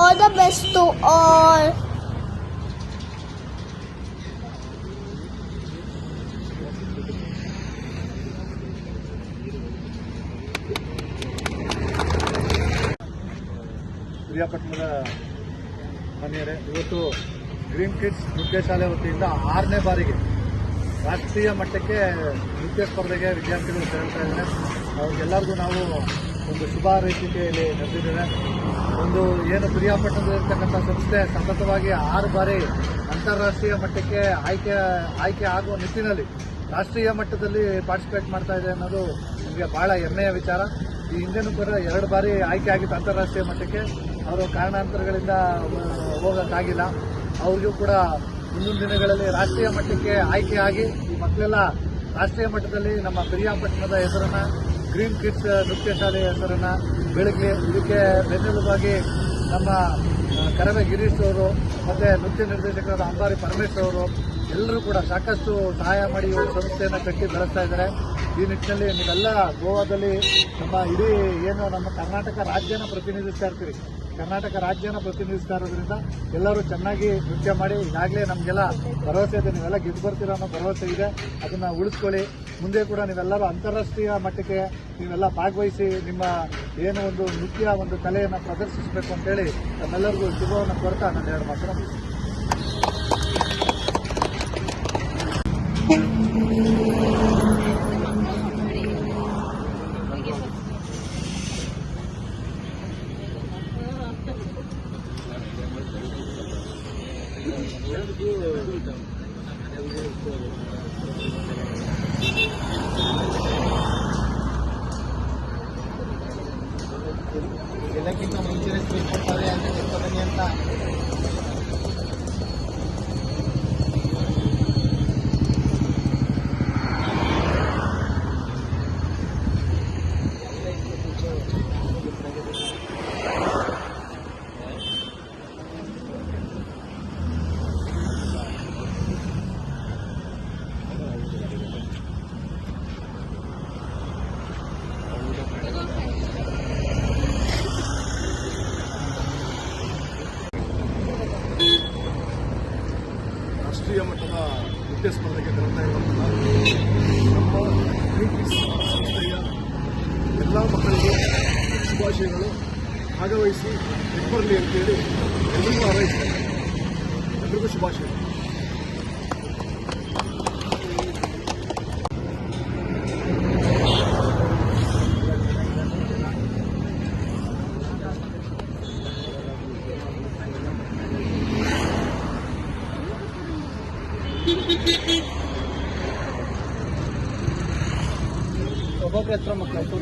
All the best to all. ಪ್ರಿಯಾಪಟ್ಟಣದ ಮನೆಯರೇ, ಇವತ್ತು green kids ನೃತ್ಯ ಶಾಲೆ ವತಿಯಿಂದ 6ನೇ ಬಾರಿಗೆ ರಾಷ್ಟ್ರೀಯ ಮಟ್ಟಕ್ಕೆ ನೃತ್ಯ ಸ್ಪರ್ಧೆಗೆ ವಿದ್ಯಾರ್ಥಿಗಳು ಸೇರ್ತಾ ಇದ್ದಾರೆ. ಅವ್ರಿಗೆಲ್ಲರಿಗೂ ನಾವು ಒಂದು ಶುಭ ಹಾರೈಕೆ ಇಲ್ಲಿ ನಡೆದಿದ್ದೇವೆ. ಒಂದು ಏನು ಪ್ರಿಯಾಪಟ್ಟಣದಲ್ಲಿರ್ತಕ್ಕಂಥ ಸಂಸ್ಥೆ ಸತತವಾಗಿ 6 ಬಾರಿ ಅಂತಾರಾಷ್ಟ್ರೀಯ ಮಟ್ಟಕ್ಕೆ ಆಯ್ಕೆ ಆಗುವ ನಿಟ್ಟಿನಲ್ಲಿ ರಾಷ್ಟ್ರೀಯ ಮಟ್ಟದಲ್ಲಿ ಪಾರ್ಟಿಸಿಪೇಟ್ ಮಾಡ್ತಾ ಇದೆ ಅನ್ನೋದು ನಮಗೆ ಬಹಳ ಹೆಮ್ಮೆಯ ವಿಚಾರ. ಈ ಹಿಂದೆನೂ ಕೂಡ 2 ಬಾರಿ ಆಯ್ಕೆ ಆಗಿತ್ತು ಅಂತಾರಾಷ್ಟ್ರೀಯ ಮಟ್ಟಕ್ಕೆ. ಅವರು ಕಾರಣಾಂತರಗಳಿಂದ ಹೋಗೋಕ್ಕಾಗಿಲ್ಲ. ಅವ್ರಿಗೂ ಕೂಡ ಮುಂದಿನ ದಿನಗಳಲ್ಲಿ ರಾಷ್ಟ್ರೀಯ ಮಟ್ಟಕ್ಕೆ ಆಯ್ಕೆಯಾಗಿ ಈ ಮಕ್ಕಳೆಲ್ಲ ರಾಷ್ಟ್ರೀಯ ಮಟ್ಟದಲ್ಲಿ ನಮ್ಮ ಪ್ರಿಯಾಪಟ್ಟಣದ ಹೆಸರನ್ನು, ಗ್ರೀನ್ ಕಿಡ್ಸ್ ನೃತ್ಯ ಶಾಲೆಯ ಹೆಸರನ್ನು ಬೆಳಗ್ಗೆ ಇದಕ್ಕೆ ಬೆನ್ನೆಲುಬಾಗಿ ನಮ್ಮ ಕರವೇ ಗಿರೀಶ್ ಅವರು ಮತ್ತು ನೃತ್ಯ ನಿರ್ದೇಶಕರಾದ ಅಂಬಾರಿ ಪರಮೇಶ್ ಅವರು ಎಲ್ಲರೂ ಕೂಡ ಸಾಕಷ್ಟು ಸಹಾಯ ಮಾಡಿ ಈ ಸಂಸ್ಥೆಯನ್ನು ಕಟ್ಟಿ ಬೆಳೆಸ್ತಾ ಇದ್ದಾರೆ. ಈ ನಿಟ್ಟಿನಲ್ಲಿ ನೀವೆಲ್ಲ ಗೋವಾದಲ್ಲಿ ನಮ್ಮ ಇಡೀ ಏನು ನಮ್ಮ ಕರ್ನಾಟಕ ರಾಜ್ಯನ ಪ್ರತಿನಿಧಿಸ್ತಾ ಇರ್ತೀರಿ, ಕರ್ನಾಟಕ ರಾಜ್ಯನ ಪ್ರತಿನಿಧಿಸ್ತಾ ಇರೋದ್ರಿಂದ ಎಲ್ಲರೂ ಚೆನ್ನಾಗಿ ನೃತ್ಯ ಮಾಡಿ ಈಗಾಗಲೇ ನಮಗೆಲ್ಲ ಭರವಸೆ ಇದೆ, ನೀವೆಲ್ಲ ಗೆದ್ದು ಬರ್ತೀರ ಅನ್ನೋ ಭರವಸೆ ಇದೆ. ಅದನ್ನು ಉಳಿಸ್ಕೊಳ್ಳಿ. ಮುಂದೆ ಕೂಡ ನೀವೆಲ್ಲರೂ ಅಂತಾರಾಷ್ಟ್ರೀಯ ಮಟ್ಟಕ್ಕೆ ನೀವೆಲ್ಲ ಭಾಗವಹಿಸಿ ನಿಮ್ಮ ಏನು ಒಂದು ನೃತ್ಯ ಒಂದು ಕಲೆಯನ್ನು ಪ್ರದರ್ಶಿಸಬೇಕು ಅಂತೇಳಿ ನಮ್ಮೆಲ್ಲರಿಗೂ ಶುಭವನ್ನು ಕೋರ್ತಾ ನಾನು 2 ಮಾತನ್ನು ಮುಗಿಸ್ತೀನಿ. ಎಲ್ಲಕ್ಕಿಂತ ಮುಂಚೆನೇ ಸ್ವೀಟ್ ಕೊಡ್ತಾರೆ ಅಂತ ಬನ್ನಿ ಅಂತ ರಾಷ್ಟ್ರೀಯ ಮಟ್ಟದ ನೃತ್ಯ ಸ್ಪರ್ಧೆಗೆ ತೆರಳ್ತಾ ಇರುವಂತಹ ನಮ್ಮ ಗ್ರೀನ್ ಕಿಡ್ಸ್ ಸಂಸ್ಥೆಯ ಎಲ್ಲ ಮಕ್ಕಳಿಗೂ ಶುಭಾಶಯಗಳು. ಭಾಗವಹಿಸಿ ಬರಲಿ ಅಂತೇಳಿ ಎಲ್ಲರಿಗೂ ಹಾರೈಸ್ತಾರೆ. ಎಲ್ರಿಗೂ ಶುಭಾಶಯಗಳು. ಒಬ್ಬೊಬ್ಬರ ಹತ್ರ ಮಕ್ಕಳು